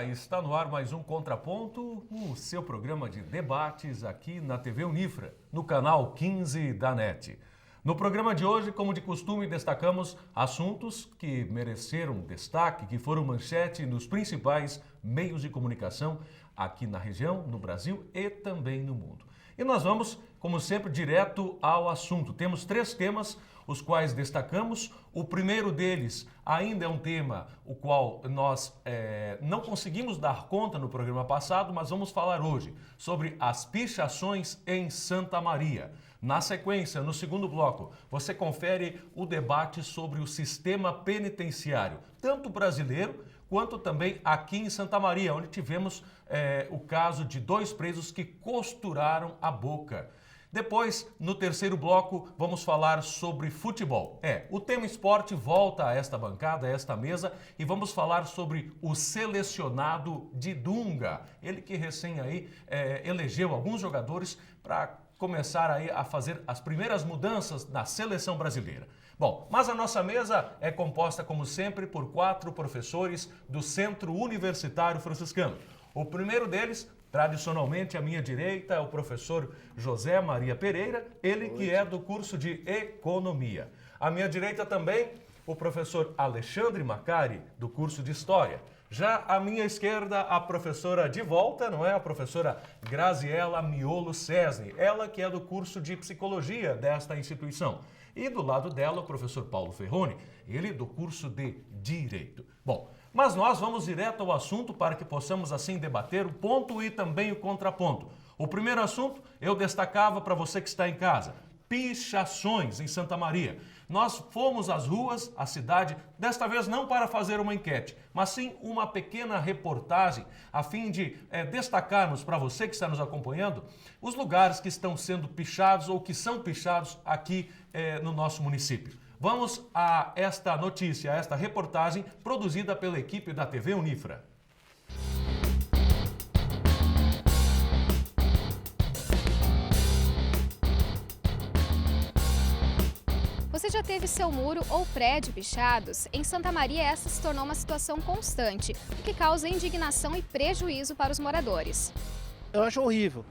dia, está no ar mais um Contraponto, o seu programa de debates aqui na TV Unifra, no canal 15 da NET. No programa de hoje, como de costume, destacamos assuntos que mereceram destaque, que foram manchete nos principais meios de comunicação aqui na região, no Brasil e também no mundo. E nós vamos, como sempre, direto ao assunto. Temos 3 temas, os quais destacamos. O primeiro deles ainda é um tema o qual nós não conseguimos dar conta no programa passado, mas vamos falar hoje sobre as pichações em Santa Maria. Na sequência, no segundo bloco, você confere o debate sobre o sistema penitenciário, tanto brasileiro quanto também aqui em Santa Maria, onde tivemos o caso de 2 presos que costuraram a boca. Depois, no terceiro bloco, vamos falar sobre futebol. O tema esporte volta a esta bancada, a esta mesa, e vamos falar sobre o selecionado de Dunga. Ele que recém aí elegeu alguns jogadores para começar aí a fazer as primeiras mudanças na seleção brasileira. Bom, mas a nossa mesa é composta, como sempre, por 4 professores do Centro Universitário Franciscano. O primeiro deles, tradicionalmente à minha direita, é o professor José Maria Pereira, ele que é do curso de Economia. À minha direita também, o professor Alexandre Macari, do curso de História. Já à minha esquerda, a professora de volta, não é? A professora Graziela Miolo Cesne, ela que é do curso de Psicologia desta instituição. E do lado dela, o professor Paulo Ferroni, ele do curso de Direito. Bom, mas nós vamos direto ao assunto para que possamos assim debater o ponto e também o contraponto. O primeiro assunto eu destacava para você que está em casa: pichações em Santa Maria. Nós fomos às ruas, à cidade, desta vez não para fazer uma enquete, mas sim uma pequena reportagem a fim de destacarmos para você que está nos acompanhando os lugares que estão sendo pichados ou que são pichados aqui no nosso município. Vamos a esta notícia, a esta reportagem produzida pela equipe da TV Unifra. Você já teve seu muro ou prédio pichados? Em Santa Maria, essa se tornou uma situação constante, o que causa indignação e prejuízo para os moradores. Eu acho horrível.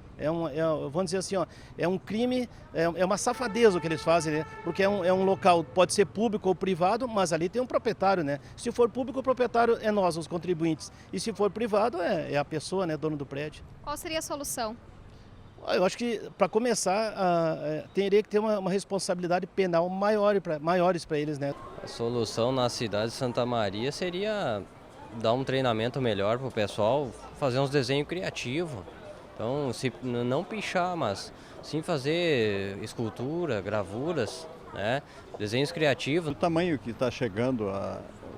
Vamos dizer assim, é um crime, é uma safadeza o que eles fazem, né? Porque é um local, pode ser público ou privado, mas ali tem um proprietário, né? Se for público, o proprietário é nós, os contribuintes. E se for privado, é a pessoa, né, dono do prédio. Qual seria a solução? Eu acho que, para começar, teria que ter uma responsabilidade penal maiores para eles, né? A solução na cidade de Santa Maria seria dar um treinamento melhor para o pessoal, fazer uns desenhos criativos. Então, não pichar, mas sim fazer escultura, gravuras, né? Desenhos criativos. O tamanho que está chegando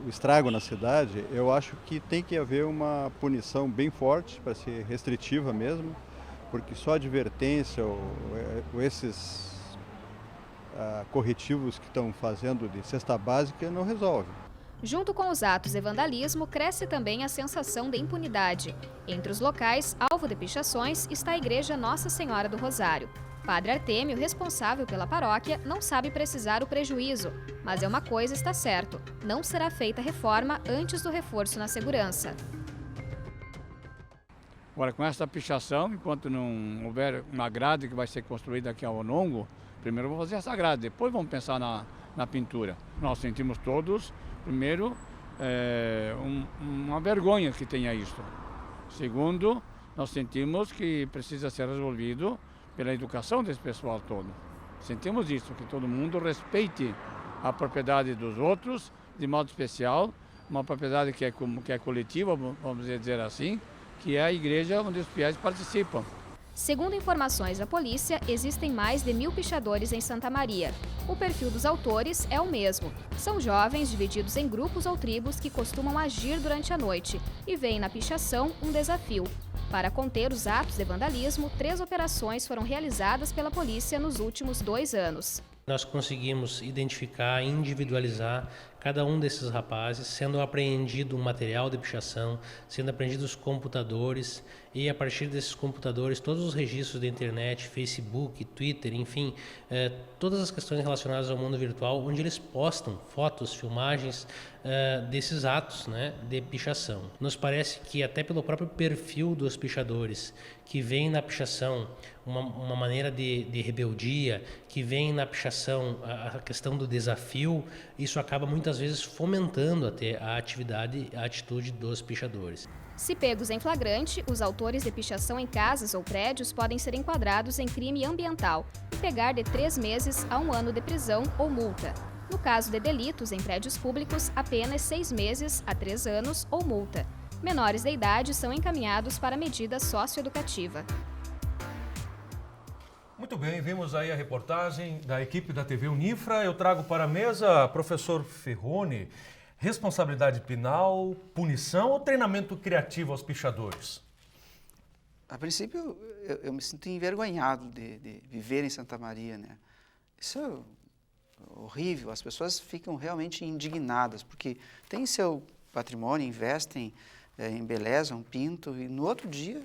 o estrago na cidade, eu acho que tem que haver uma punição bem forte, para ser restritiva mesmo, porque só advertência ou esses corretivos que estão fazendo de cesta básica não resolve. Junto com os atos de vandalismo, cresce também a sensação de impunidade. Entre os locais, alvo de pichações, está a Igreja Nossa Senhora do Rosário. Padre Artêmio, responsável pela paróquia, não sabe precisar o prejuízo, mas uma coisa está certo: não será feita reforma antes do reforço na segurança. Agora, com essa pichação, enquanto não houver uma grade que vai ser construída aqui ao longo, primeiro vamos fazer essa grade, depois vamos pensar na pintura. Nós sentimos todos, primeiro, uma vergonha que tenha isso. Segundo, nós sentimos que precisa ser resolvido pela educação desse pessoal todo. Sentimos isso, que todo mundo respeite a propriedade dos outros, de modo especial, uma propriedade que é coletiva, vamos dizer assim, que é a igreja onde os fiéis participam. Segundo informações da polícia, existem mais de 1000 pichadores em Santa Maria. O perfil dos autores é o mesmo. São jovens divididos em grupos ou tribos que costumam agir durante a noite e veem na pichação um desafio. Para conter os atos de vandalismo, 3 operações foram realizadas pela polícia nos últimos 2 anos. Nós conseguimos identificar e individualizar cada um desses rapazes, sendo apreendido um material de pichação, sendo apreendidos os computadores e a partir desses computadores todos os registros da internet, Facebook, Twitter, enfim, todas as questões relacionadas ao mundo virtual, onde eles postam fotos, filmagens desses atos, né, de pichação. Nos parece que até pelo próprio perfil dos pichadores, que vem na pichação uma maneira de rebeldia, que vem na pichação a questão do desafio, isso acaba muitas vezes fomentando até a atividade, a atitude dos pichadores. Se pegos em flagrante, os autores de pichação em casas ou prédios podem ser enquadrados em crime ambiental e pegar de 3 meses a 1 ano de prisão ou multa. No caso de delitos em prédios públicos, apenas 6 meses a 3 anos ou multa. Menores de idade são encaminhados para medida socioeducativa. Muito bem, vimos aí a reportagem da equipe da TV Unifra. Eu trago para a mesa, professor Ferroni, responsabilidade penal, punição ou treinamento criativo aos pichadores? A princípio, eu me sinto envergonhado de viver em Santa Maria, né? Isso é horrível, as pessoas ficam realmente indignadas, porque têm seu patrimônio, investem, embelezam, pintam, e no outro dia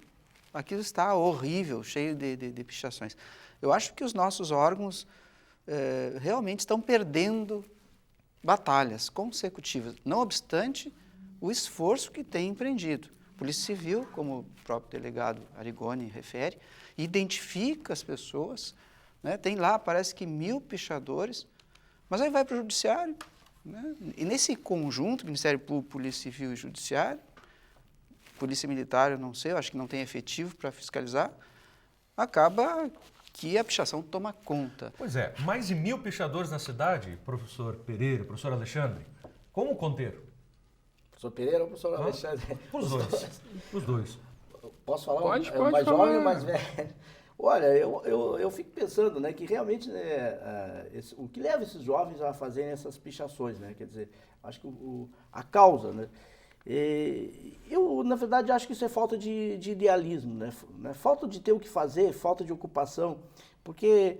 aquilo está horrível, cheio de pichações. Eu acho que os nossos órgãos realmente estão perdendo batalhas consecutivas, não obstante o esforço que tem empreendido. A Polícia Civil, como o próprio delegado Arigoni refere, identifica as pessoas, né? Tem lá, parece que 1000 pichadores, mas aí vai para o Judiciário, né? E nesse conjunto, Ministério Público, Polícia Civil e Judiciário, Polícia Militar, eu não sei, eu acho que não tem efetivo para fiscalizar, acaba que a pichação toma conta. Pois é, mais de 1000 pichadores na cidade, professor Pereira, professor Alexandre, como conter? Professor Pereira ou professor Alexandre? Os dois. Posso falar? Pode o mais falar. jovem ou mais velho? Olha, eu fico pensando, né, que realmente, né, o que leva esses jovens a fazerem essas pichações, né? Quer dizer, acho que a causa, né? Eu, na verdade, acho que isso é falta de idealismo, né? Falta de ter o que fazer, falta de ocupação, porque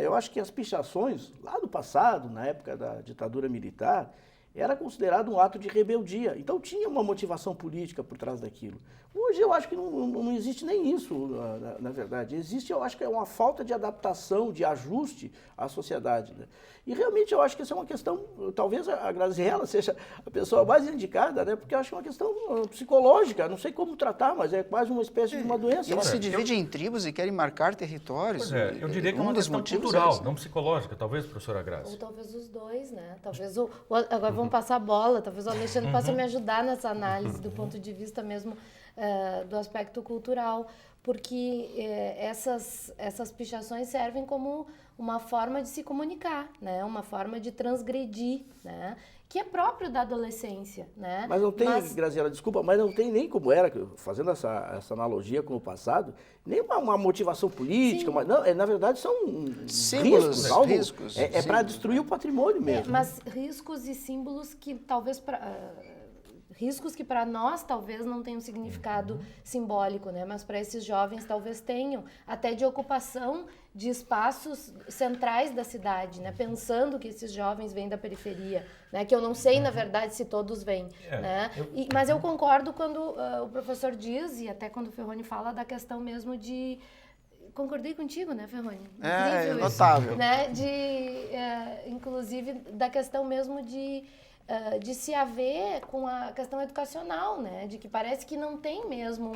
eu acho que as pichações, lá no passado, na época da ditadura militar, era considerado um ato de rebeldia. Então tinha uma motivação política por trás daquilo. Hoje eu acho que não existe nem isso, na verdade. Existe, eu acho que é uma falta de adaptação, de ajuste à sociedade, né? E realmente eu acho que isso é uma questão, talvez a Graziella seja a pessoa mais indicada, né? Porque eu acho que é uma questão psicológica, não sei como tratar, mas é quase uma espécie de uma doença. Eles se dividem em tribos e querem marcar territórios. Pois é, eu diria que é uma questão cultural, não psicológica, talvez, professora Grazi. Ou talvez os dois, né? Talvez agora vamos passar a bola, talvez o Alexandre possa me ajudar nessa análise do ponto de vista mesmo do aspecto cultural, porque essas pichações servem como uma forma de se comunicar, né? Uma forma de transgredir, né? Que é próprio da adolescência, né? Mas não tem, Graziella, desculpa, mas não tem nem como era, fazendo essa analogia com o passado, nem uma motivação política, mas não, na verdade são símbolos, riscos. É para destruir o patrimônio mesmo. Mas riscos e símbolos que talvez riscos que para nós talvez não tenham significado simbólico, né? Mas para esses jovens talvez tenham, até de ocupação de espaços centrais da cidade, né? Pensando que esses jovens vêm da periferia, né? Que eu não sei, na verdade, se todos vêm, né? Mas eu concordo quando o professor diz, e até quando o Ferroni fala da questão mesmo de... Concordei contigo, né, Ferroni? É notável. Isso, né? Inclusive, da questão mesmo de se haver com a questão educacional, né? De que parece que não tem mesmo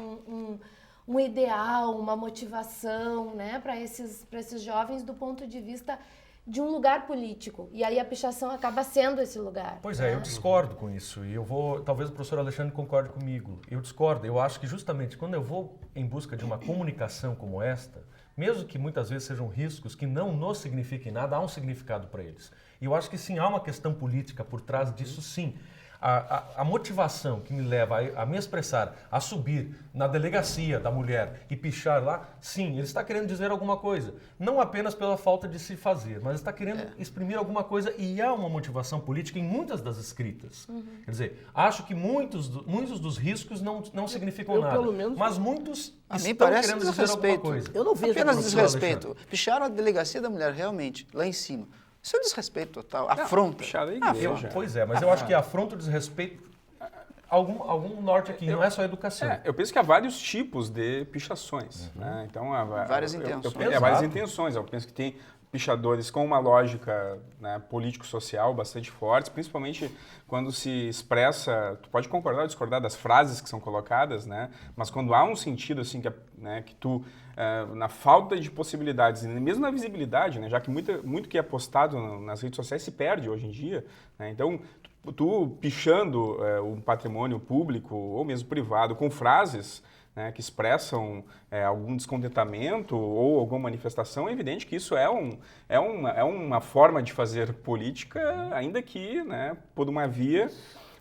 um ideal, uma motivação, né? Para esses jovens do ponto de vista de um lugar político. E aí a pichação acaba sendo esse lugar. Pois é, eu discordo com isso. E talvez o professor Alexandre concorde comigo. Eu discordo. Eu acho que justamente quando eu vou em busca de uma comunicação como esta, mesmo que muitas vezes sejam riscos que não nos signifiquem nada, há um significado para eles. E eu acho que sim, há uma questão política por trás disso, sim. A motivação que me leva a me expressar, a subir na delegacia da mulher e pichar lá, sim, ele está querendo dizer alguma coisa. Não apenas pela falta de se fazer, mas está querendo exprimir alguma coisa e há uma motivação política em muitas das escritas. Quer dizer, acho que muitos dos riscos não significam nada, mas muitos estão querendo dizer alguma coisa. Eu não vejo apenas desrespeito. Picharam a delegacia da mulher, realmente, lá em cima. Isso é desrespeito total, afronta. Pichada é igreja. Pois é, mas eu acho que afronta o desrespeito algum norte aqui, não é só educação. Eu penso que há vários tipos de pichações. Né? Então, várias intenções. Várias intenções. Eu penso que tem pichadores com uma lógica, né, político-social bastante forte, principalmente quando se expressa, tu pode concordar ou discordar das frases que são colocadas, né, mas quando há um sentido assim que tu, na falta de possibilidades, e mesmo na visibilidade, né, já que muito que é postado nas redes sociais se perde hoje em dia, né, então tu pichando um patrimônio público ou mesmo privado com frases, né, que expressam algum descontentamento ou alguma manifestação, é evidente que isso é uma forma de fazer política, ainda que, né, por uma via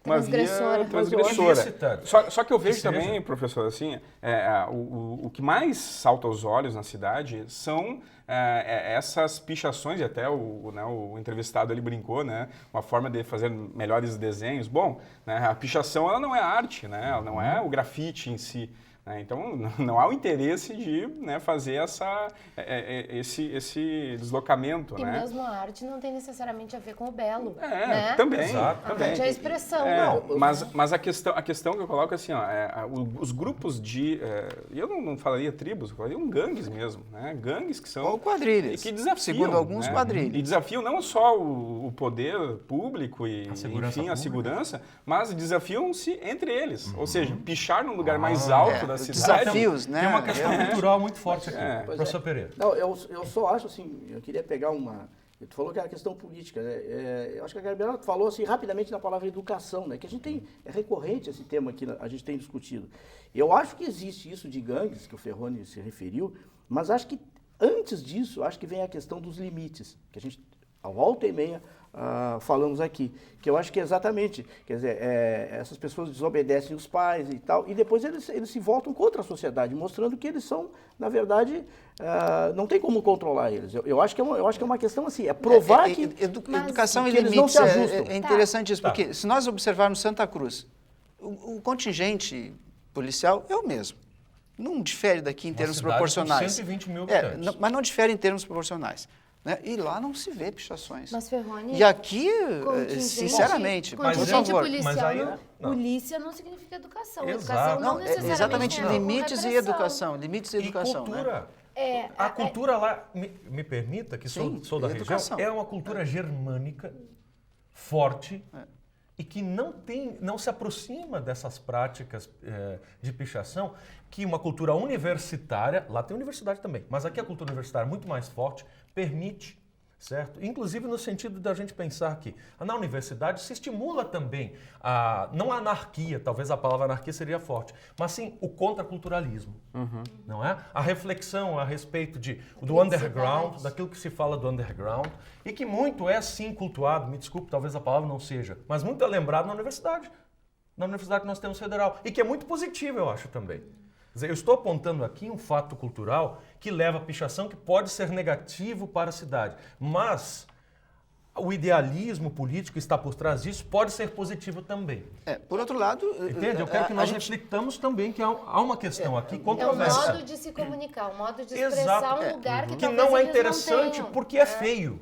transgressora. Só que eu vejo também, professor, assim, o que mais salta aos olhos na cidade são essas pichações, e até o entrevistado ele brincou, né, uma forma de fazer melhores desenhos. Bom, né, a pichação ela não é arte, né, ela não é o grafite em si. Então, não há o interesse de, né, fazer esse deslocamento. E né? mesmo a arte não tem necessariamente a ver com o belo. Também. Exato. Também. A expressão. Mas a questão que eu coloco é assim, os grupos de... eu não falaria tribos, eu falaria gangues mesmo. Né? Gangues que são... Ou quadrilhas. Que desafiam. Segundo alguns, né? quadrilhas. E desafiam não só o poder público e, a segurança, mas desafiam-se entre eles. Ou seja, pichar num lugar mais alto da cidade. Desafios, né? Tem uma questão cultural muito forte aqui, professor Pereira. Não, eu só acho assim, eu queria pegar uma... Tu falou que era questão política, né? Eu acho que a Gabriela falou assim rapidamente na palavra educação, né? Que a gente tem, é recorrente esse tema aqui, a gente tem discutido. Eu acho que existe isso de gangues, que o Ferroni se referiu, mas acho que antes disso, acho que vem a questão dos limites, que a gente, a volta e meia, falamos aqui, que eu acho que é exatamente, quer dizer, essas pessoas desobedecem os pais e tal, e depois eles se voltam contra a sociedade, mostrando que eles são, na verdade, não tem como controlar eles. Eu acho que é uma questão assim, é provar que educação e que eles limites não se ajustam. é interessante isso, porque se nós observarmos Santa Cruz, o contingente policial é o mesmo. Não difere daqui em termos proporcionais. 120 mil habitantes. Mas não difere em termos proporcionais. Né? E lá não se vê pichações. Mas, Ferroni... E aqui, sinceramente, por favor... policial, polícia não significa educação. Exato. Educação não necessariamente... Exatamente, limites e educação. Limites e educação. Cultura. Né? A cultura lá, me permita, que sou da região, é uma cultura germânica, forte, e que não se aproxima dessas práticas de pichação, que uma cultura universitária, lá tem universidade também, mas aqui a cultura universitária é muito mais forte, permite, certo? Inclusive no sentido da gente pensar que na universidade se estimula também, não a anarquia, talvez a palavra anarquia seria forte, mas sim o contraculturalismo, não é? A reflexão a respeito do underground, daquilo que se fala do underground, e que muito é sim cultuado, me desculpe, talvez a palavra não seja, mas muito é lembrado na universidade. Na universidade nós temos federal, e que é muito positivo, eu acho também. Eu estou apontando aqui um fato cultural que leva à pichação que pode ser negativo para a cidade, mas o idealismo político que está por trás disso pode ser positivo também. Por outro lado... Entende? Eu quero que nós reflitamos também que há uma questão aqui controversa. É o modo de se comunicar, o modo de expressar um lugar que talvez não é eles interessante não tenham. porque é feio.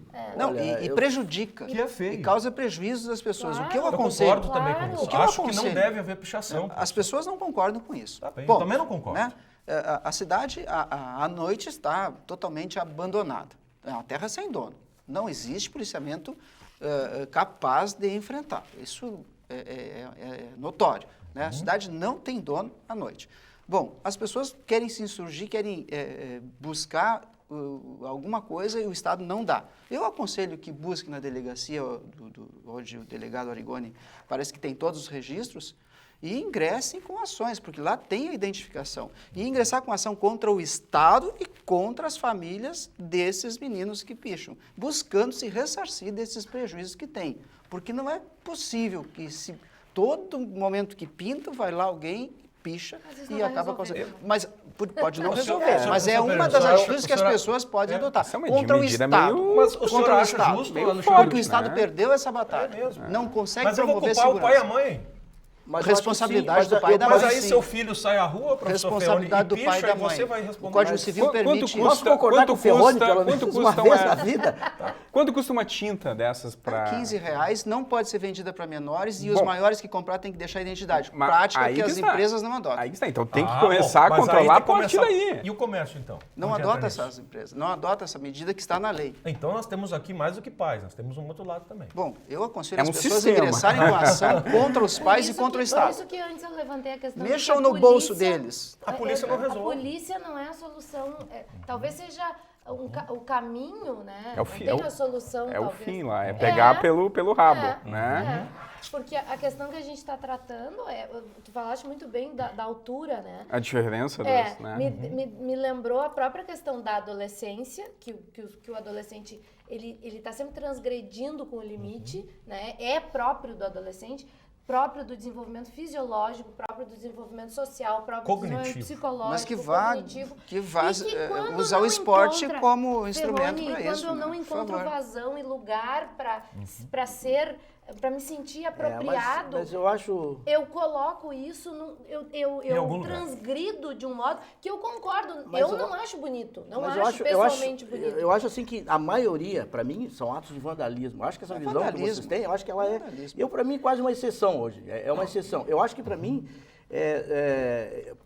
E prejudica. Que é feio. E causa prejuízo às pessoas. Claro. O que eu Eu aconselho... concordo também com isso. Acho que não deve haver pichação. As pessoas não concordam com isso. Tá bem, eu também não concordo. Né? A cidade, à noite, está totalmente abandonada. É uma terra sem dono. Não existe policiamento capaz de enfrentar. Isso é notório. Né? A cidade não tem dono à noite. Bom, as pessoas querem se insurgir, querem buscar alguma coisa e o Estado não dá. Eu aconselho que busque na delegacia, onde o delegado Arigoni parece que tem todos os registros, e ingressem com ações, porque lá tem a identificação. E ingressar com ação contra o Estado e contra as famílias desses meninos que picham, buscando se ressarcir desses prejuízos que tem. Porque não é possível que se todo momento que pinta, vai lá alguém, picha e acaba com a... Mas pode não resolver, mas é uma das atitudes que as pessoas podem adotar. Contra o Estado. Contra o Estado. Porque o Estado perdeu essa batalha. Não consegue promover segurança. Mas eu vou culpar o pai e a mãe. Mas responsabilidade do pai e da mãe. Mas aí sim. seu filho sai à rua, professor Responsabilidade Ferroni, do pai e da mãe. você vai responder. O Código Civil permite Posso concordar com o Ferroni pelo menos uma vez na vida? Quanto custa uma tinta dessas para... R$15, não pode ser vendida para menores e os maiores que comprar têm que deixar a identidade. Prática aí que as está. empresas não adotam. Aí que está. Então tem que começar a mas aí controlar tem a que partir começar- daí. E o comércio, então? Não Onde adota entra nisso? essas empresas, não adota essa medida que está na lei. Então nós temos aqui mais do que pais, nós temos um outro lado também. Bom, eu aconselho É as um pessoas a sistema. ingressarem com ação contra os pais e contra o Por Estado. isso que antes eu levantei a questão Mexam de que no a bolso polícia- deles. A polícia não resolve. A polícia não é a solução. Talvez seja o caminho, né? É o fim, não tem a solução, É o talvez. fim lá, é pegar pelo rabo, né? Porque a questão que a gente está tratando tu falaste muito bem da altura, né? A diferença das, né? Me lembrou a própria questão da adolescência, que o adolescente ele está sempre transgredindo com o limite, né? É próprio do adolescente, próprio do desenvolvimento fisiológico, próprio do desenvolvimento social, próprio do desenvolvimento psicológico, Mas que cognitivo. vá E que quando usar o não esporte encontra- como instrumento Ferroni, para quando isso. eu não né? Por encontro favor. vazão e lugar para ser, para me sentir apropriado, Mas eu acho... eu coloco isso, Em algum lugar. transgrido de um modo que eu concordo. Mas eu não acho bonito, não Mas acho pessoalmente bonito. eu acho assim que a maioria, para mim, são atos de vandalismo. Eu acho que essa visão que vocês vandalismo. têm, eu acho que ela é... Vandalismo. Para mim, quase uma exceção hoje. É uma exceção. Eu acho que, para mim,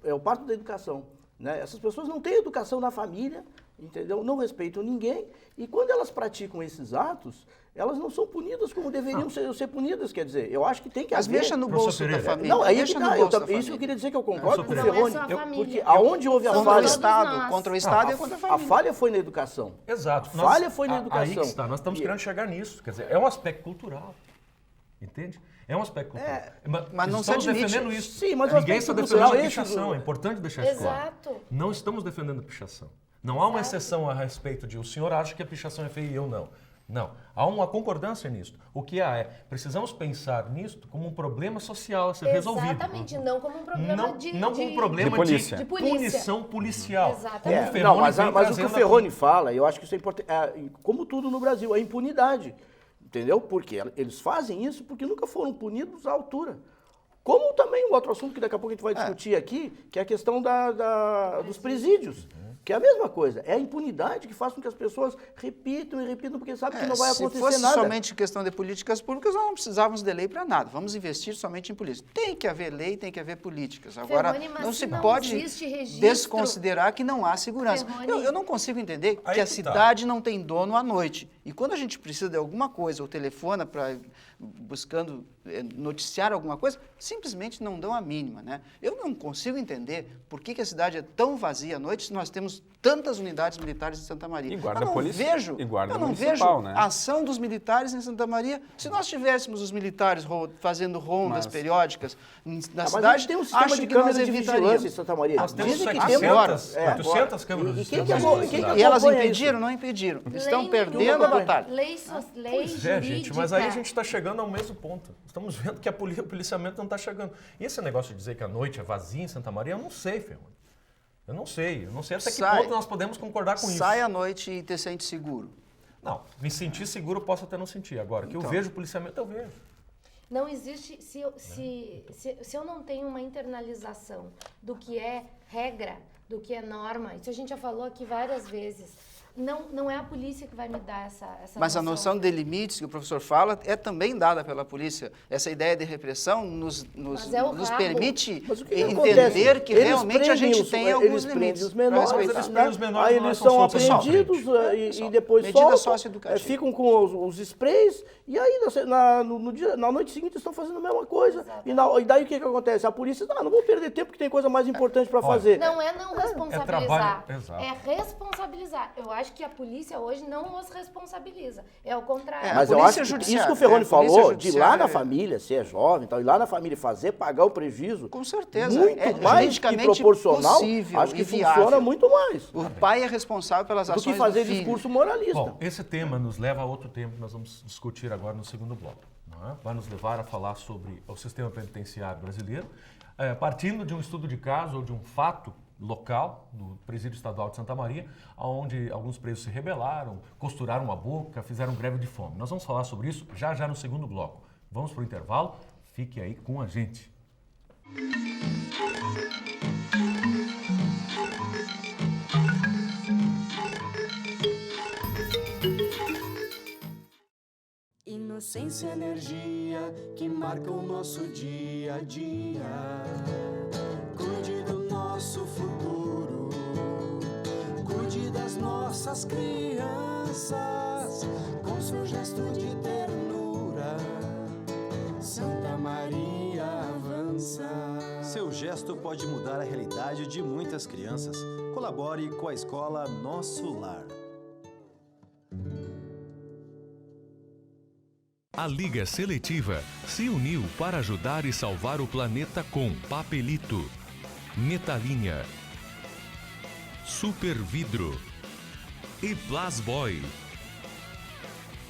é o parto da educação. Né? Essas pessoas não têm educação na família, entendeu? Não respeitam ninguém. E quando elas praticam esses atos, elas não são punidas como deveriam ser punidas. Quer dizer, eu acho que tem que Mas haver... mexa no Professor bolso da Pereira. família. Não, aí mexa que no tá. bolso da Isso família. eu queria dizer que eu concordo com o Não é Ferroni. só a família. Porque aonde houve a São falha... todos Estado, nós. contra o Estado e contra a A família. falha foi na educação. Exato. Falha foi na Aí educação. que está, nós estamos querendo chegar nisso. Quer dizer, é um aspecto cultural. Entende? É um aspecto cultural. mas não se estamos admite. defendendo isso. Sim, mas o Ninguém está aspecto defendendo a cultural, esse pichação. do- É importante deixar isso claro. Exato. Não estamos defendendo a pichação. Não há uma exceção a respeito de o senhor acha que a pichação é feia e eu não. Não. Há uma concordância nisso. O que há precisamos pensar nisto como um problema social a ser resolvido. Exatamente, não como um problema Não como um problema De polícia. De polícia. punição policial. Exatamente. Como o Não, Ferroni mas vem o que o trazendo Ferroni fala, eu acho que isso é importante, como tudo no Brasil, a impunidade. Entendeu? Porque eles fazem isso porque nunca foram punidos à altura. Como também um outro assunto que daqui a pouco a gente vai discutir aqui, que é a questão dos presídios. Que é a mesma coisa. É a impunidade que faz com que as pessoas repitam e repitam, porque sabem que não vai acontecer Se fosse nada. somente questão de políticas públicas, nós não precisávamos de lei para nada. Vamos investir somente em política. Tem que haver lei, tem que haver políticas. Agora, Ferroni, mas não se se não pode existe registro- desconsiderar que não há segurança. Ferroni- Eu não consigo entender Aí que a que tá. cidade não tem dono à noite. E quando a gente precisa de alguma coisa, ou telefona para buscando noticiar alguma coisa, simplesmente não dão a mínima, né? Eu não consigo entender por que a cidade é tão vazia à noite se nós temos tantas unidades militares em Santa Maria. E guarda eu não policial- vejo, e guarda eu não municipal, vejo né? a ação dos militares em Santa Maria. Se nós tivéssemos os militares fazendo rondas periódicas na Mas a cidade, gente tem um sistema acho de que nós câmeras de vigilância em evitaríamos. Santa Maria. Nós temos Dizem que 700, agora. 800 câmeras de E quem que vigilância. é bom? Quem que E elas acompanha impediram? isso? Não impediram. Lei Estão nenhuma. perdendo a batalha. Lei Pois é, gente, mas aí a jurídica. gente está chegando ao mesmo ponto. Estamos vendo que o policiamento não está chegando. E esse negócio de dizer que a noite é vazia em Santa Maria, eu não sei, Ferroni. Eu não sei até que Sai. ponto nós podemos concordar com isso. Sai à noite e te sente seguro. Não, me sentir seguro eu posso até não sentir. Agora, que eu vejo policiamento, eu vejo. Não existe, se eu não tenho uma internalização do que é regra, do que é norma, isso a gente já falou aqui várias vezes, não é a polícia que vai me dar essa Mas a noção de limites que o professor fala é também dada pela polícia. Essa ideia de repressão nos é o rabo. permite Mas o que entender acontece? que Eles realmente a gente prendem tem alguns eles prendem limites. os pra menores, respeitar. Eles prendem os menores, aí mas eles são são soltos. apreendidos e depois Medida soltam, socioeducativa. ficam com os sprays e aí na noite seguinte estão fazendo a mesma coisa. E daí o que acontece? A polícia diz, não vou perder tempo que tem coisa mais importante para fazer. Não é não responsabilizar, trabalho, exato. é responsabilizar. Eu acho que a polícia hoje não os responsabiliza, é o contrário. Mas a eu polícia acho que judiciária, isso que o Ferroni a polícia falou, de ir lá judiciária na família, se é jovem, ir lá na família fazer, pagar o prejuízo, Com certeza. muito É mais que juridicamente proporcional, possível acho que e viável. funciona muito mais O pai é responsável pelas do ações que fazer do filho. discurso moralista. Bom, esse tema nos leva a outro tema que nós vamos discutir agora no segundo bloco. Não é? Vai nos levar a falar sobre o sistema penitenciário brasileiro, partindo de um estudo de caso ou de um fato local do Presídio Estadual de Santa Maria, onde alguns presos se rebelaram, costuraram a boca, fizeram greve de fome. Nós vamos falar sobre isso já no segundo bloco. Vamos para o intervalo, fique aí com a gente. Inocência e energia que marcam o nosso dia a dia. Cuide do nosso futuro, cuide das nossas crianças, com seu gesto de ternura, Santa Maria avança. Seu gesto pode mudar a realidade de muitas crianças. Colabore com a escola Nosso Lar. A Liga Seletiva se uniu para ajudar e salvar o planeta com Papelito, Metalinha, Super Vidro e Plasboy.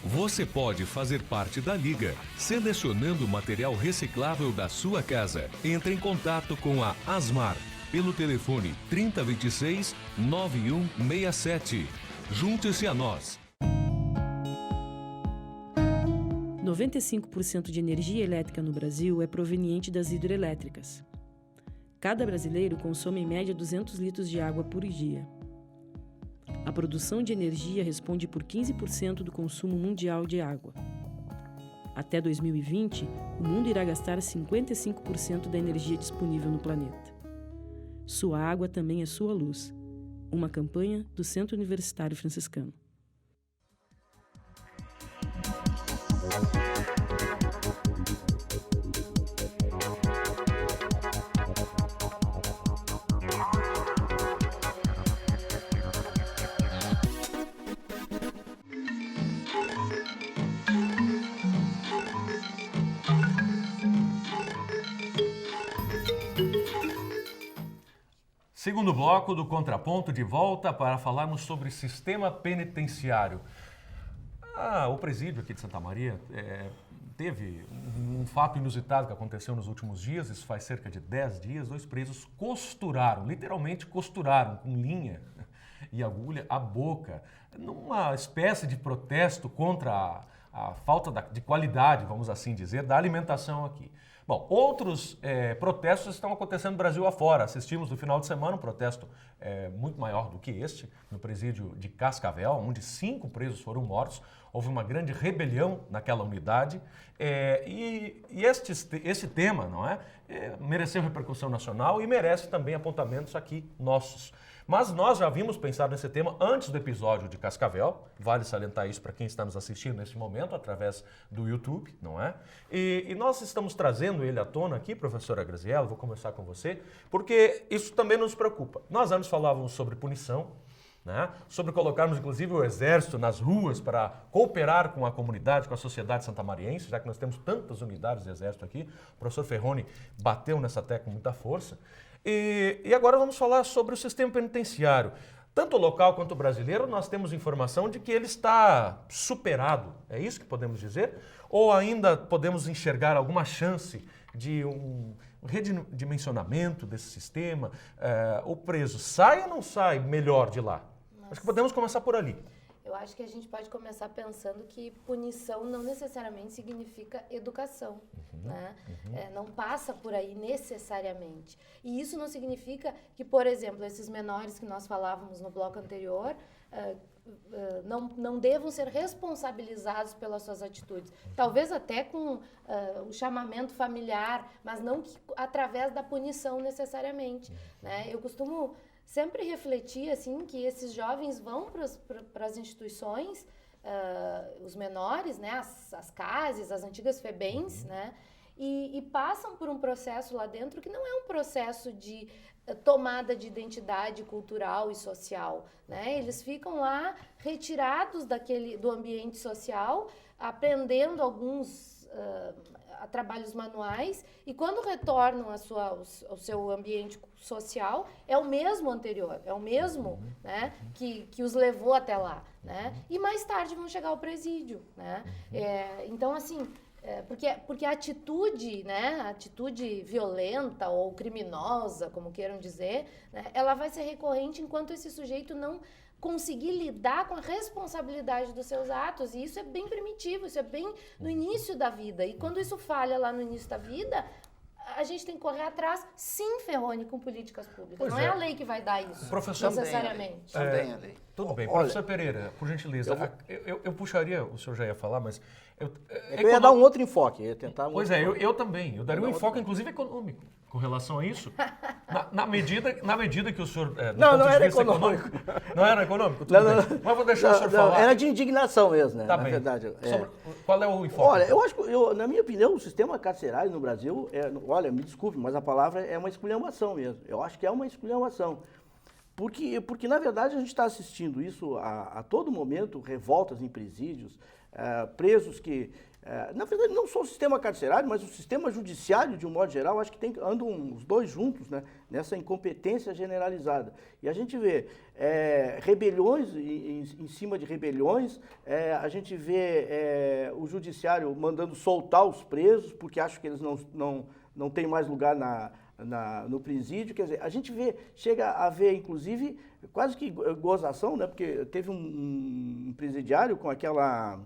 Você pode fazer parte da Liga selecionando o material reciclável da sua casa. Entre em contato com a Asmar pelo telefone 3026-9167. Junte-se a nós. 95% de energia elétrica no Brasil é proveniente das hidrelétricas. Cada brasileiro consome em média 200 litros de água por dia. A produção de energia responde por 15% do consumo mundial de água. Até 2020, o mundo irá gastar 55% da energia disponível no planeta. Sua água também é sua luz. Uma campanha do Centro Universitário Franciscano. Segundo bloco do Contraponto, de volta para falarmos sobre sistema penitenciário. O presídio aqui de Santa Maria teve um fato inusitado que aconteceu nos últimos dias, isso faz cerca de 10 dias, 2 presos costuraram, literalmente costuraram com linha e agulha a boca, numa espécie de protesto contra a falta de qualidade, vamos assim dizer, da alimentação aqui. Bom, outros protestos estão acontecendo no Brasil afora. Assistimos no final de semana um protesto muito maior do que este, no presídio de Cascavel, onde 5 presos foram mortos. Houve uma grande rebelião naquela unidade e este tema, não mereceu repercussão nacional e merece também apontamentos aqui nossos. Mas nós já havíamos pensado nesse tema antes do episódio de Cascavel, vale salientar isso para quem está nos assistindo nesse momento, através do YouTube, não é? E nós estamos trazendo ele à tona aqui, professora Graziella, vou começar com você, porque isso também nos preocupa. Nós antes falávamos sobre punição, né? Sobre colocarmos inclusive o exército nas ruas para cooperar com a comunidade, com a sociedade santamariense, já que nós temos tantas unidades de exército aqui, o professor Ferroni bateu nessa tecla com muita força. E agora vamos falar sobre o sistema penitenciário. Tanto o local quanto o brasileiro, nós temos informação de que ele está superado. É isso que podemos dizer? Ou ainda podemos enxergar alguma chance de um redimensionamento desse sistema? O preso sai ou não sai melhor de lá? Nossa. Acho que podemos começar por ali. Eu acho que a gente pode começar pensando que punição não necessariamente significa educação, né? Não passa por aí necessariamente. E isso não significa que, por exemplo, esses menores que nós falávamos no bloco anterior não devam ser responsabilizados pelas suas atitudes. Talvez até com o chamamento familiar, mas não através da punição necessariamente, né? Eu costumo sempre refletir assim, que esses jovens vão para as instituições, os menores, né, as CASES, as antigas FEBEMs, né, e passam por um processo lá dentro que não é um processo de tomada de identidade cultural e social, né? Eles ficam lá retirados do ambiente social, aprendendo alguns trabalhos manuais, e quando retornam ao seu ambiente social, é o mesmo anterior, é o mesmo, né, que os levou até lá, né? E mais tarde vão chegar ao presídio, né? Então, assim, porque a atitude, né, a atitude violenta ou criminosa, como queiram dizer, né, ela vai ser recorrente enquanto esse sujeito não conseguir lidar com a responsabilidade dos seus atos. E isso é bem primitivo, isso é bem no início da vida. E quando isso falha lá no início da vida, a gente tem que correr atrás, sim, Ferroni, com políticas públicas. Pois não é. a lei que vai dar isso, Professor, necessariamente. Também a lei. Tudo bem. Olha, Professor Pereira, por gentileza, eu puxaria, o senhor já ia falar, mas... Eu ia dar um outro enfoque, ia tentar um Pois outro é, enfoque. eu também. Eu daria um enfoque, inclusive, econômico com relação a isso. Na medida que o senhor... Não era econômico. Não era econômico? Tudo bem. Mas vou deixar o senhor falar. Era de indignação mesmo, né? Tá na bem. verdade. Qual é o enfoque? Olha, eu acho que, na minha opinião, o sistema carcerário no Brasil, olha, me desculpe, mas a palavra é uma esculhambação mesmo. Eu acho que é uma esculhambação. Porque na verdade, a gente está assistindo isso a todo momento, revoltas em presídios, presos que, na verdade, não só o sistema carcerário, mas o sistema judiciário, de um modo geral, acho que andam os dois juntos, né, nessa incompetência generalizada. E a gente vê rebeliões em cima de rebeliões, a gente vê o judiciário mandando soltar os presos, porque acha que eles não têm mais lugar no presídio. Quer dizer, a gente chega a ver, inclusive, quase que gozação, né? Porque teve um presidiário com aquela,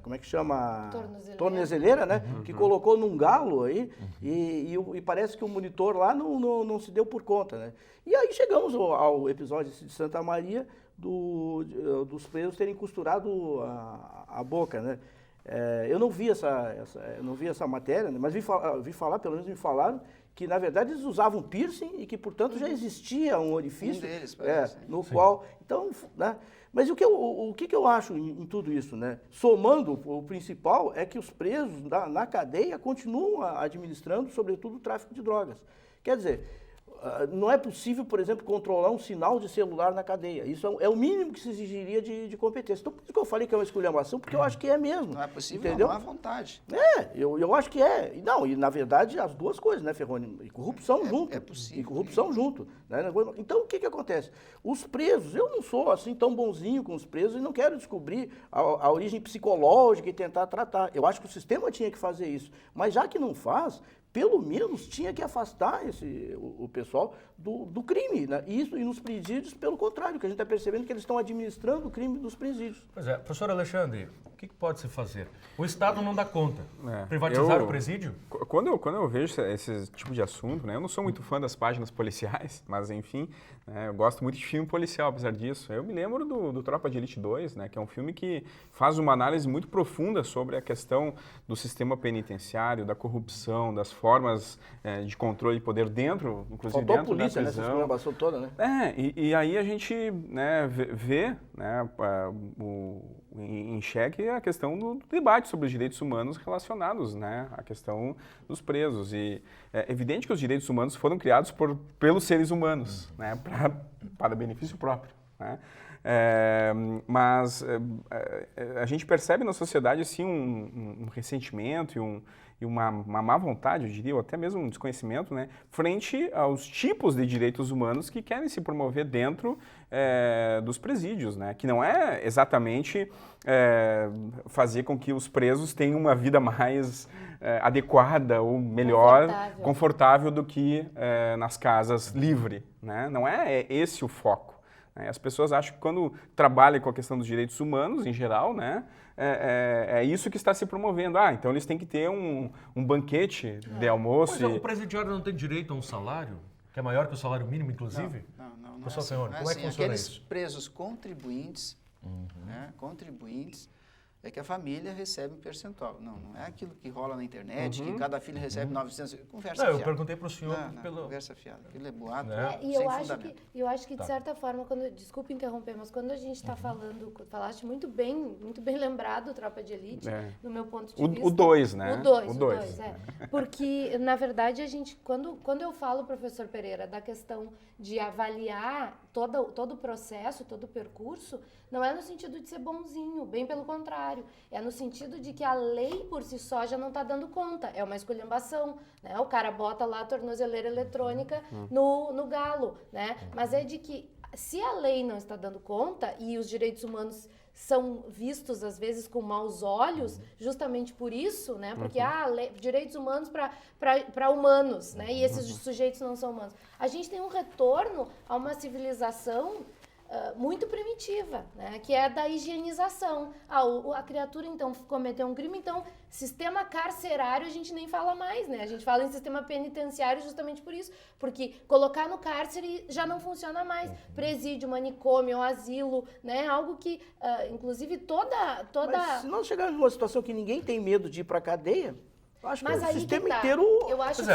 como é que chama? Tornozeleira, né? Que colocou num galo aí, e parece que o monitor lá não se deu por conta, né? E aí chegamos ao episódio de Santa Maria, dos presos terem costurado a boca, né? Eu não vi essa matéria, né? Mas vi falar, pelo menos me falaram, que na verdade eles usavam piercing e que, portanto, já existia um orifício deles, parece, no qual... Então, né? Mas o que eu acho em tudo isso, né? Somando, o principal é que os presos na cadeia continuam administrando, sobretudo, o tráfico de drogas. Quer dizer, não é possível, por exemplo, controlar um sinal de celular na cadeia. Isso é o mínimo que se exigiria de competência. Então, por isso que eu falei que é uma esculhambação, porque eu acho que é mesmo. Não é possível, entendeu? não há vontade. Eu acho que é. Não, e na verdade as duas coisas, né, Ferroni? E corrupção junto. É possível. E corrupção junto. Né? Então, o que acontece? Os presos, eu não sou assim tão bonzinho com os presos e não quero descobrir a origem psicológica e tentar tratar. Eu acho que o sistema tinha que fazer isso. Mas já que não faz, pelo menos tinha que afastar o pessoal do crime, né? E nos presídios, pelo contrário, que a gente está percebendo que eles estão administrando o crime dos presídios. Pois é. Professor Alexandre, o que pode se fazer? O Estado não dá conta. Privatizar o presídio? Quando eu vejo esse tipo de assunto, né, eu não sou muito fã das páginas policiais, mas enfim, né, eu gosto muito de filme policial, apesar disso. Eu me lembro do Tropa de Elite 2, né, que é um filme que faz uma análise muito profunda sobre a questão do sistema penitenciário, da corrupção, das formas de controle de poder dentro, inclusive Faltou dentro a polícia, da prisão. Nessa esculhambação toda, né? E aí a gente, né, vê, né, em xeque a questão do debate sobre os direitos humanos relacionados, né, à questão dos presos. E é evidente que os direitos humanos foram criados pelos seres humanos, né, para benefício próprio, né? Mas a gente percebe na sociedade assim, um ressentimento e uma má vontade, eu diria, ou até mesmo um desconhecimento, né, frente aos tipos de direitos humanos que querem se promover dentro dos presídios, né, que não é exatamente fazer com que os presos tenham uma vida mais adequada ou melhor, confortável do que nas casas livre, né? Não é esse o foco. As pessoas acham que quando trabalham com a questão dos direitos humanos, em geral, né, é isso que está se promovendo. Então eles têm que ter um banquete de almoço. Mas o presidiário não tem direito a um salário, que é maior que o salário mínimo, inclusive? Não. Professor Ferroni, como é que funciona aqueles isso? presos contribuintes, né, é que a família recebe um percentual. Não é aquilo que rola na internet, que cada filho recebe 900... Conversa fiada. Eu perguntei para o senhor... Conversa fiada. Aquilo é boato, e eu acho que de certa forma, desculpa interromper, mas quando a gente está falaste muito bem lembrado, Tropa de Elite, no meu ponto de vista... O 2, né? O 2, Porque, na verdade, a gente, quando eu falo, professor Pereira, da questão de avaliar todo o processo, todo o percurso, não é no sentido de ser bonzinho, bem pelo contrário. É no sentido de que a lei por si só já não está dando conta. É uma esculhambação, né? O cara bota lá a tornozeleira eletrônica no galo, né? Mas é de que se a lei não está dando conta e os direitos humanos são vistos, às vezes, com maus olhos, justamente por isso, né? Porque direitos humanos para humanos, né? E esses sujeitos não são humanos. A gente tem um retorno a uma civilização muito primitiva, né? Que é da higienização. A criatura, então, cometeu um crime, então, sistema carcerário a gente nem fala mais, né? A gente fala em sistema penitenciário justamente por isso, porque colocar no cárcere já não funciona mais. Presídio, manicômio, asilo, né? Algo que, inclusive, toda... Mas se nós chegarmos numa situação que ninguém tem medo de ir para a cadeia, eu acho que o sistema inteiro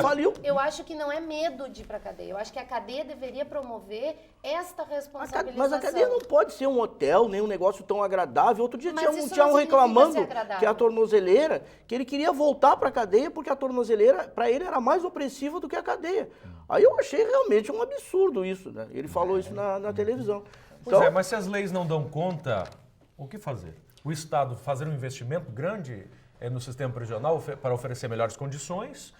faliu. Eu acho que não é medo de ir para a cadeia. Eu acho que a cadeia deveria promover esta responsabilização. Mas a cadeia não pode ser um hotel, nem um negócio tão agradável. Outro dia tinha um reclamando que a tornozeleira, que ele queria voltar para a cadeia porque a tornozeleira, para ele, era mais opressiva do que a cadeia. Aí eu achei realmente um absurdo isso, né? Ele falou isso na televisão. Pois mas se as leis não dão conta, o que fazer? O Estado fazer um investimento grande no sistema prisional para oferecer melhores condições,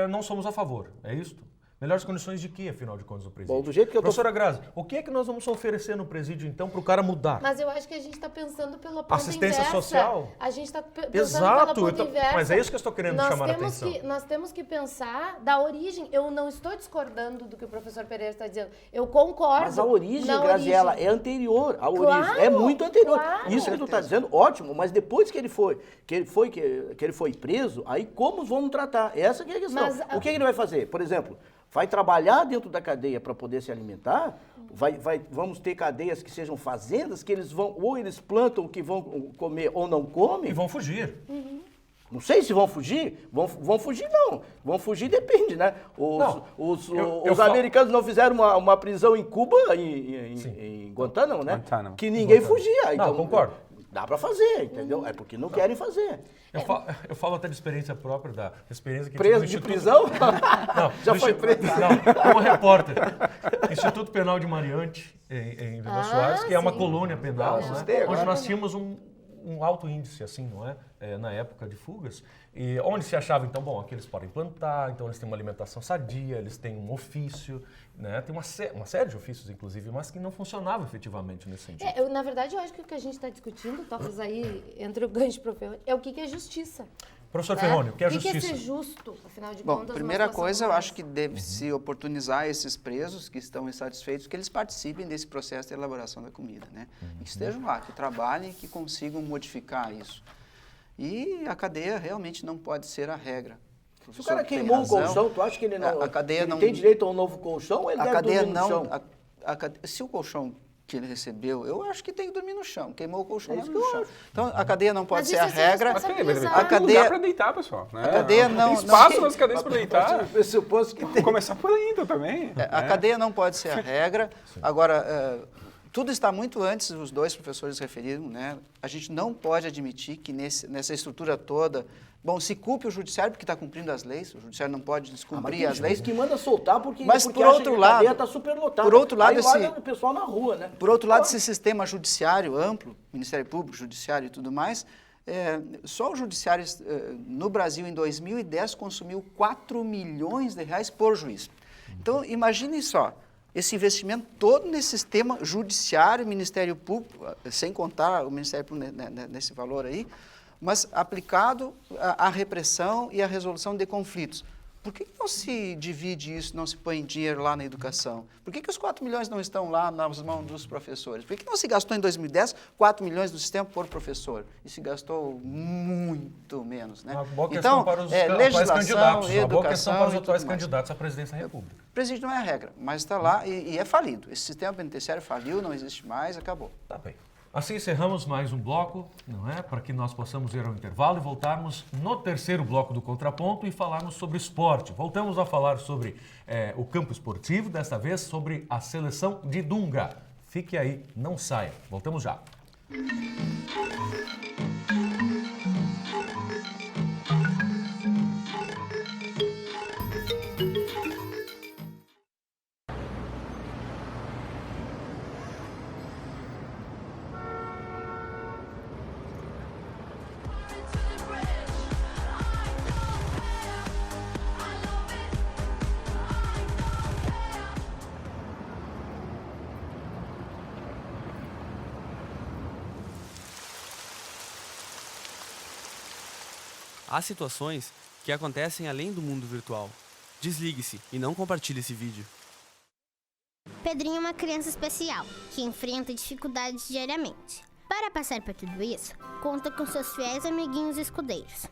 não somos a favor, é isto? Melhores condições de quê, afinal de contas, no presídio? Bom, do jeito que eu tô... Professora Grazi, o que é que nós vamos oferecer no presídio, então, para o cara mudar? Mas eu acho que a gente está pensando pela ponta assistência inversa. social? A gente está pensando Exato, pela ponta inversa. Mas é isso que eu estou querendo chamar a atenção. Nós temos que pensar da origem. Eu não estou discordando do que o professor Pereira está dizendo. Eu concordo. Mas a origem, Graziela, é anterior. A origem é muito anterior. Isso que tu está dizendo, ótimo, mas depois que ele foi preso, aí como vamos tratar? Essa que é a questão. Mas, o que ele vai fazer? Por exemplo, vai trabalhar dentro da cadeia para poder se alimentar? Vamos ter cadeias que sejam fazendas, que eles vão, ou eles plantam o que vão comer ou não comem? E vão fugir. Não sei se vão fugir. Vão fugir, não. Vão fugir depende, né? Os americanos não fizeram uma prisão em Cuba, em Guantánamo, né? Guantánamo. Que ninguém fugia. Então, não, concordo. Dá para fazer, entendeu? É porque não querem fazer. Eu falo até de experiência própria, da experiência que... Preso de prisão? Não, já foi preso? Não, como repórter. Instituto Penal de Mariante, em Vila Soares, que é uma colônia penal, né? Onde nós tínhamos um alto índice, assim, não é? Na época de fugas, e onde se achava, então, bom, aqui eles podem plantar, então eles têm uma alimentação sadia, eles têm um ofício, né? Tem uma série de ofícios, inclusive, mas que não funcionavam efetivamente nesse sentido. Na verdade, eu acho que o que a gente está discutindo, talvez aí, entre o gancho e o professor, é o que é justiça. Professor Ferroni, o que é justiça? O que é ser justo, afinal de contas? Bom, primeira coisa, eu acho que deve se oportunizar esses presos que estão insatisfeitos, que eles participem desse processo de elaboração da comida, né? E que estejam lá, que trabalhem, que consigam modificar isso. E a cadeia realmente não pode ser a regra. Se o cara queimou o colchão, tu acha que ele não, tem direito a um novo colchão ou ele deve dormir no chão? Se o colchão que ele recebeu, eu acho que tem que dormir no chão. Queimou o colchão, dorme no chão. Então, a cadeia não pode ser a regra. A cadeia... Não dá para deitar, pessoal. Né? A cadeia não... Tem espaço nas cadeias para deitar. Pressuposto que tem. Começar por aí, então, também. A cadeia não pode ser a regra. Agora, tudo está muito antes, os dois professores referiram, né? A gente não pode admitir que nessa estrutura toda... Bom, se culpe o judiciário porque está cumprindo as leis, o judiciário não pode descumprir as leis. Que manda soltar porque por outro lado, a cadeia está superlotada. Por outro lado, o pessoal na rua, né? Por outro lado, esse sistema judiciário amplo, Ministério Público, Judiciário e tudo mais, só o judiciário no Brasil em 2010 consumiu 4 milhões de reais por juiz. Então, imagine só, esse investimento todo nesse sistema judiciário, Ministério Público, sem contar o Ministério Público nesse valor aí, mas aplicado à repressão e à resolução de conflitos. Por que não se divide isso, não se põe dinheiro lá na educação? Por que os 4 milhões não estão lá nas mãos dos professores? Por que não se gastou em 2010 4 milhões do sistema por professor? E se gastou muito menos, né? Uma boa questão então, para os atuais candidatos. Uma boa questão para os atuais candidatos à presidência da República. O presídio não é a regra, mas está lá e é falido. Esse sistema penitenciário faliu, não existe mais, acabou. Tá bem. Assim encerramos mais um bloco, não é? Para que nós possamos ir ao intervalo e voltarmos no terceiro bloco do Contraponto e falarmos sobre esporte. Voltamos a falar sobre o campo esportivo, desta vez sobre a seleção de Dunga. Fique aí, não saia. Voltamos já. Há situações que acontecem além do mundo virtual. Desligue-se e não compartilhe esse vídeo. Pedrinho é uma criança especial, que enfrenta dificuldades diariamente. Para passar por tudo isso, conta com seus fiéis amiguinhos escudeiros,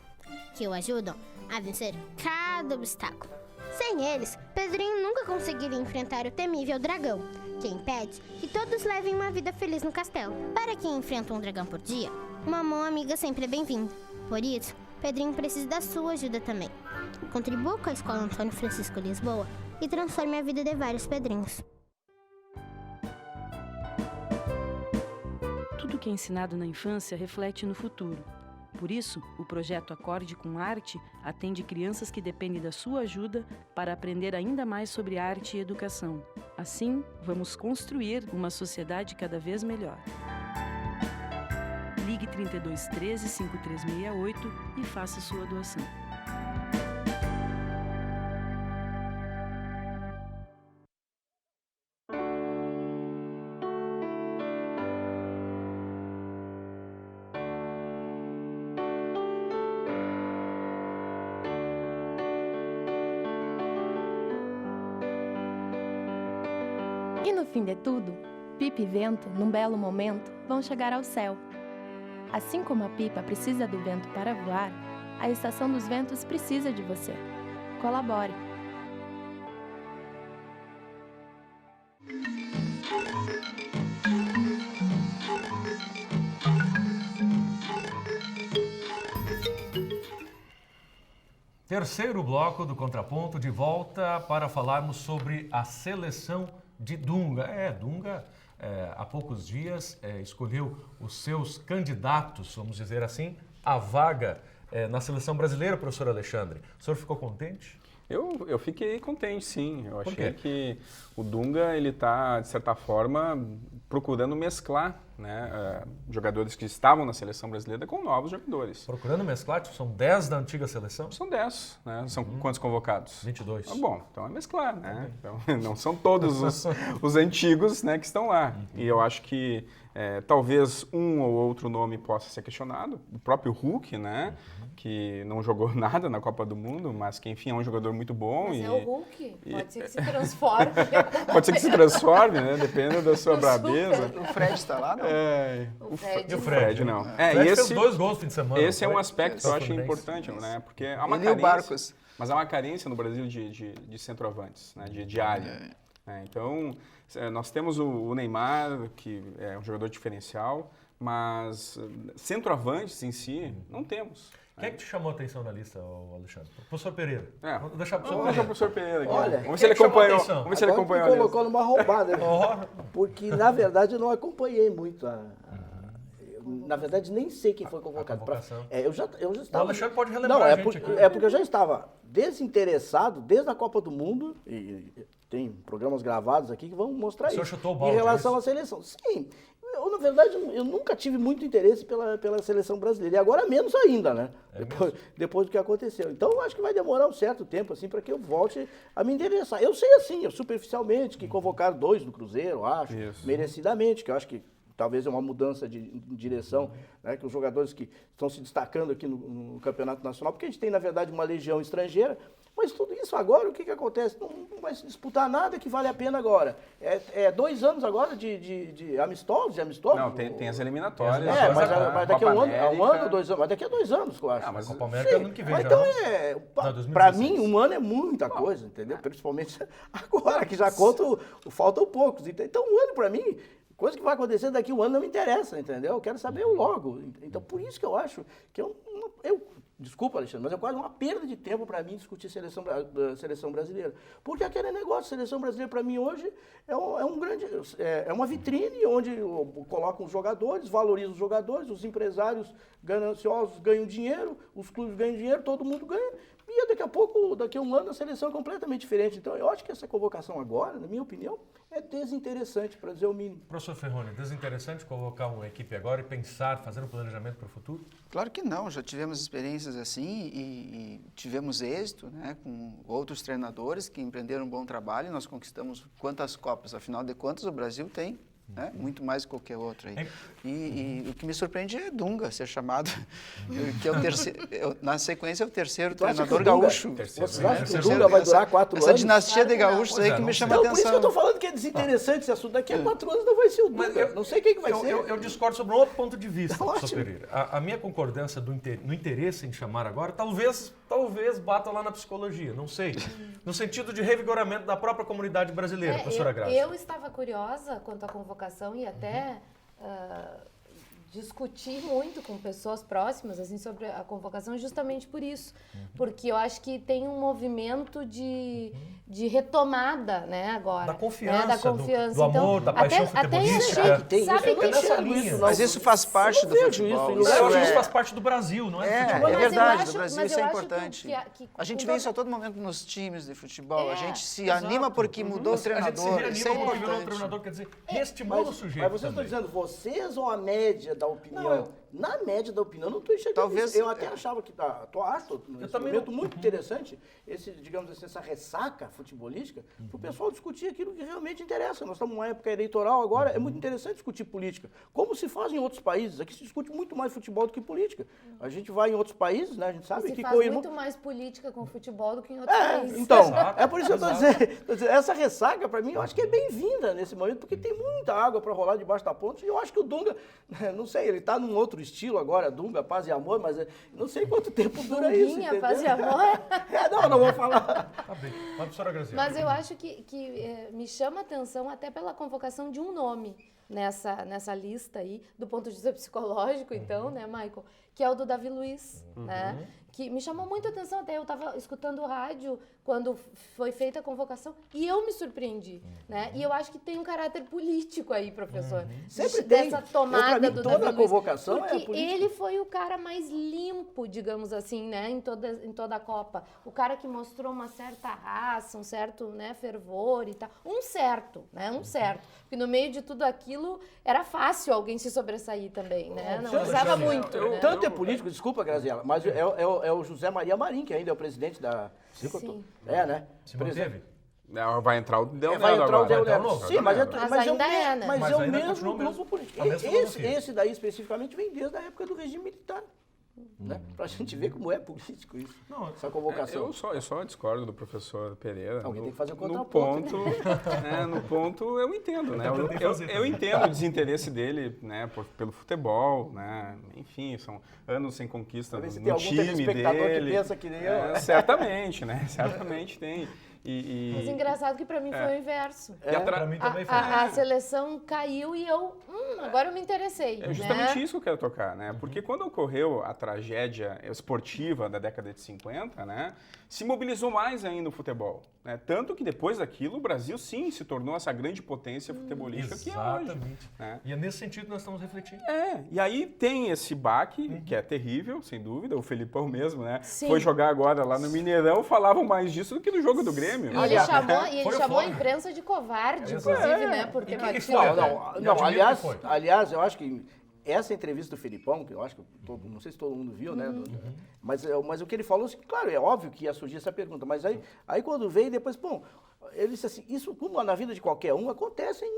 que o ajudam a vencer cada obstáculo. Sem eles, Pedrinho nunca conseguiria enfrentar o temível dragão, que impede que todos levem uma vida feliz no castelo. Para quem enfrenta um dragão por dia, uma mão amiga sempre é bem-vinda. Por isso, Pedrinho precisa da sua ajuda também. Contribua com a Escola Antônio Francisco Lisboa e transforme a vida de vários Pedrinhos. Tudo que é ensinado na infância reflete no futuro. Por isso, o projeto Acorde com Arte atende crianças que dependem da sua ajuda para aprender ainda mais sobre arte e educação. Assim, vamos construir uma sociedade cada vez melhor. Ligue 3213 5368 e faça sua doação. E no fim de tudo, Pipa e vento, num belo momento, vão chegar ao céu. Assim como a pipa precisa do vento para voar, a Estação dos Ventos precisa de você. Colabore! Terceiro bloco do Contraponto, de volta para falarmos sobre a seleção de Dunga. Dunga, há poucos dias, escolheu os seus candidatos, vamos dizer assim, à vaga na seleção brasileira, professor Alexandre. O senhor ficou contente? Eu fiquei contente, sim. Eu achei que o Dunga, ele está, de certa forma, procurando mesclar, né, jogadores que estavam na seleção brasileira com novos jogadores. Procurando mesclar? São 10 da antiga seleção? São 10, né? São quantos convocados? 22. Bom, então é mesclar, né? Então, não são todos os antigos, né, que estão lá. E eu acho que talvez um ou outro nome possa ser questionado. O próprio Hulk, né? Que não jogou nada na Copa do Mundo, mas que, enfim, é um jogador muito bom. Mas é o Hulk, pode ser que se transforme. Pode ser que se transforme, né? Dependendo da sua brabeza. O Fred está lá, não? O Fred não. Fred fez 2 gols no fim de semana. Esse é um aspecto que eu acho importante, né? Porque há uma carência, mas há uma carência no Brasil de centroavantes, né? De área. Então, nós temos o Neymar, que é um jogador diferencial, mas centroavantes em si, não temos. Quem é que te chamou a atenção na lista, Alexandre? O professor Pereira. Vamos deixar o professor Pereira aqui. Olha, vamos ver se ele acompanhou. Vamos ver se ele acompanhou. Colocou numa roubada. Porque, na verdade, eu não acompanhei muito na verdade, nem sei quem foi convocado. Eu já estava... O Alexandre pode relembrar a gente aqui. É porque eu já estava desinteressado desde a Copa do Mundo, e tem programas gravados aqui que vão mostrar isso. O senhor chutou o balde, em relação à seleção. Sim, na verdade, eu nunca tive muito interesse pela seleção brasileira, e agora menos ainda, né? Depois do que aconteceu. Então, eu acho que vai demorar um certo tempo, assim, para que eu volte a me interessar. Eu sei, assim, superficialmente, que convocaram 2 do Cruzeiro, acho, merecidamente, que eu acho que talvez é uma mudança de direção, né, que os jogadores que estão se destacando aqui no Campeonato Nacional, porque a gente tem, na verdade, uma legião estrangeira, mas tudo isso agora, o que acontece? Não vai se disputar nada que vale a pena agora. 2 anos agora de amistosos? Não, tem as eliminatórias. Mas daqui a um ano, 2 anos, mas daqui a 2 anos, eu acho. Mas a Copa América é ano que vem, já. Então, para mim, um ano é muita coisa, entendeu? Principalmente agora, que já faltam poucos. Então, um ano para mim... Coisa que vai acontecer daqui a um ano não me interessa, entendeu? Eu quero saber logo. Então, por isso que eu acho que desculpa, Alexandre, mas é quase uma perda de tempo para mim discutir seleção brasileira. Porque aquele negócio, seleção brasileira para mim hoje é uma vitrine onde colocam os jogadores, valorizam os jogadores, os empresários gananciosos ganham dinheiro, os clubes ganham dinheiro, todo mundo ganha. E daqui a um ano a seleção é completamente diferente. Então eu acho que essa convocação agora, na minha opinião, é desinteressante, para dizer o mínimo. Professor Ferroni, desinteressante convocar uma equipe agora e pensar, fazer um planejamento para o futuro? Claro que não, já tivemos experiências assim e tivemos êxito, né, com outros treinadores que empreenderam um bom trabalho e nós conquistamos quantas Copas, afinal de contas o Brasil tem né? Muito mais que qualquer outro aí. E o que me surpreende é Dunga ser chamado, que é o terceiro, na sequência é o terceiro treinador gaúcho. Você acha que o Dunga vai durar 4 anos? Essa dinastia de gaúchos aí que me chama a atenção. Por isso que eu estou falando que é desinteressante esse assunto. Daqui a 4 anos não vai ser o Dunga. Não sei quem que vai ser. Eu discordo sobre um outro ponto de vista, professor Pereira. A minha concordância no interesse em chamar agora, talvez bata lá na psicologia, não sei. No sentido de revigoramento da própria comunidade brasileira, professora Graça. Eu estava curiosa quanto à convocação e até discuti muito com pessoas próximas assim, sobre a convocação justamente por isso. Porque eu acho que tem um movimento de retomada, né, agora. Da confiança, né, da confiança. do amor, da paixão futebolística. Sabe que nessa linha. Mas isso faz parte do futebol. Eu acho que isso faz parte do Brasil, não é? É verdade, do Brasil isso é importante. A gente vê isso a todo momento nos times de futebol. A gente se anima porque mudou o treinador. A gente se reanima porque virou um treinador, quer dizer, reestimula o sujeito. Mas vocês estão dizendo vocês ou a média da opinião? Na média da opinião, eu não estou enxergando isso. Eu até achava que acho um momento muito interessante, digamos assim, essa ressaca futebolística, para o pessoal discutir aquilo que realmente interessa. Nós estamos numa época eleitoral agora, é muito interessante discutir política. Como se faz em outros países. Aqui se discute muito mais futebol do que política. A gente vai em outros países, né? A gente sabe que se faz muito mais política com futebol do que em outros países. Então, é por isso que eu estou dizendo, essa ressaca, para mim, eu acho que é bem-vinda nesse momento, porque tem muita água para rolar debaixo da ponte, e eu acho que o Dunga, não sei, ele está num outro estilo agora, Dunga, paz e amor, mas não sei quanto tempo dura isso. Dunguinha, paz e amor? Não vou falar. Tá bem, professora Graziela. Mas eu acho que me chama a atenção até pela convocação de um nome nessa lista aí, do ponto de vista psicológico, então, né, Michael? Que é o do Davi Luiz, né? Que me chamou muita atenção, até eu estava escutando o rádio quando foi feita a convocação e eu me surpreendi, né? E eu acho que tem um caráter político aí, professor. Sempre tem. Dessa tomada do Davi Luiz. Convocação porque é política. ele foi o cara mais limpo, digamos assim, né? Em toda a Copa. O cara que mostrou uma certa raça, um certo, né, fervor e tal. Um certo. Porque no meio de tudo aquilo era fácil alguém se sobressair também, né? Não precisava muito. Né? Tanto é político, desculpa, Graziela, mas é o José Maria Marim, que ainda é o presidente da... Sim. né? Se manteve? Vai entrar o Del Vai Nero entrar o agora. Del Nero. Sim, mas ainda é, né? Mas é o mesmo continua grupo político. Esse daí, especificamente, vem desde a época do regime militar. Né? Pra gente ver como é político isso, essa convocação. Eu só discordo do professor Pereira. Alguém tem que fazer o contraponto. No ponto, eu entendo, né? Eu entendo o desinteresse dele, né, pelo futebol, né? Enfim, são anos sem conquista no time dele. Que pensa que nem eu. Certamente, né? Certamente tem. Mas engraçado que para mim foi o inverso. Para mim também foi. A seleção caiu e eu, agora eu me interessei. É justamente isso que eu quero tocar, né? Porque quando ocorreu a tragédia esportiva da década de 50, né, se mobilizou mais ainda o futebol, né? Tanto que depois daquilo o Brasil sim se tornou essa grande potência futebolística que é hoje. Exatamente. Né? E é nesse sentido que nós estamos refletindo. E aí tem esse baque, que é terrível, sem dúvida, o Felipão mesmo, né? Sim. Foi jogar agora lá no Mineirão, falavam mais disso do que no jogo do Grêmio. Ele chamou a imprensa de covarde, inclusive, né? Por ter batido. Aliás, eu acho que essa entrevista do Felipão, que eu acho que não sei se todo mundo viu, né? Mas o que ele falou, assim, claro, é óbvio que ia surgir essa pergunta, mas aí quando veio depois, ele disse assim, isso como na vida de qualquer um, acontecem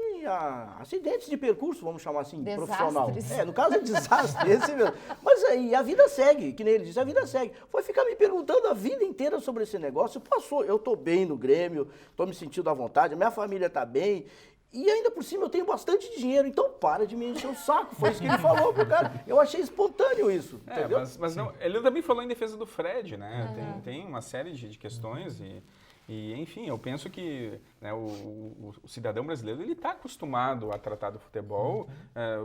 acidentes de percurso, vamos chamar assim, Desastres. profissional. No caso é desastre, esse mesmo. Mas aí a vida segue, que nem ele disse, a vida segue. Foi ficar me perguntando a vida inteira sobre esse negócio, passou, eu estou bem no Grêmio, estou me sentindo à vontade, minha família está bem, e ainda por cima eu tenho bastante dinheiro, então para de me encher o saco. Foi isso que ele falou pro cara. Eu achei espontâneo isso. Entendeu? Mas não, ele também falou em defesa do Fred, né? Tem uma série de questões e, enfim, eu penso que, né, o cidadão brasileiro ele está acostumado a tratar do futebol.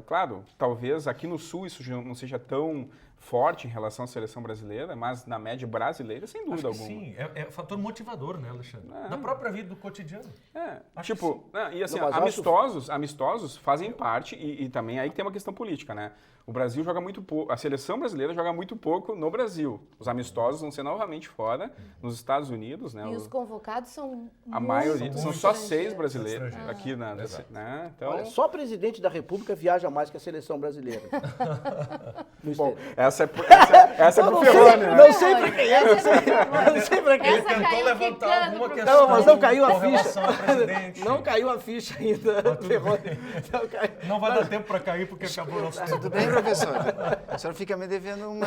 Claro, talvez aqui no Sul isso não seja tão forte em relação à seleção brasileira, mas na média brasileira, sem dúvida alguma. Sim, é fator motivador, né, Alexandre? Na própria vida do cotidiano. E assim, amistosos fazem parte, e também aí tem uma questão política, né? O Brasil joga muito pouco, a seleção brasileira joga muito pouco no Brasil. Os amistosos vão ser novamente fora, nos Estados Unidos, né? E os convocados são a maioria, são só 6 brasileiros aqui Então, olha, só o presidente da República viaja mais que a seleção brasileira. Bom, Essa é pro Ferrone, né? Não sei pra quem é, não sei pra quem é. Ele tentou levantar alguma questão. Não, mas não caiu a com ficha. relação ao presidente. Não caiu a ficha ainda, Ferrone. Não vai dar tempo para cair porque acabou o nosso tempo. Tudo bem, professor? A senhora fica me devendo uma.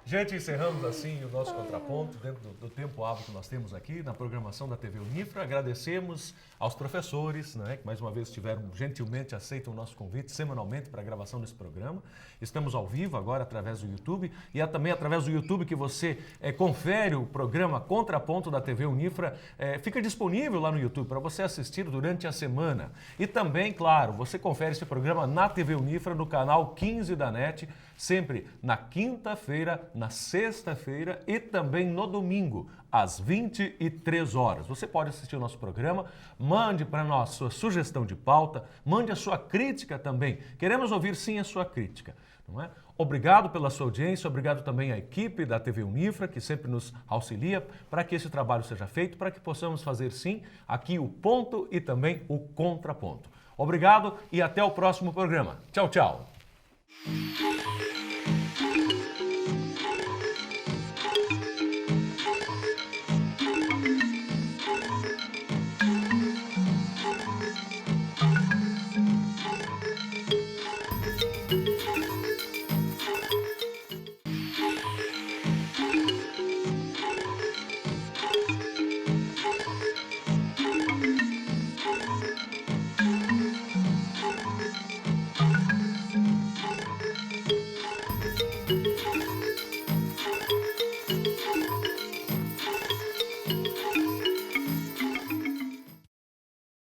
Gente, encerramos assim o nosso contraponto dentro do tempo hábil que nós temos aqui na programação da TV Unifra. Agradecemos aos professores, né, que mais uma vez gentilmente aceitam o nosso convite semanalmente para a gravação desse programa. Estamos ao vivo agora através do YouTube e é também através do YouTube que você confere o programa Contraponto da TV Unifra. Fica disponível lá no YouTube para você assistir durante a semana. E também, claro, você confere esse programa na TV Unifra, no canal 15 da NET, sempre na quinta-feira, na sexta-feira e também no domingo, às 23 horas. Você pode assistir o nosso programa, mande para nós sua sugestão de pauta, mande a sua crítica também. Queremos ouvir sim a sua crítica, não é? Obrigado pela sua audiência, obrigado também à equipe da TV Unifra, que sempre nos auxilia para que esse trabalho seja feito, para que possamos fazer sim aqui o ponto e também o contraponto. Obrigado e até o próximo programa. Tchau, tchau.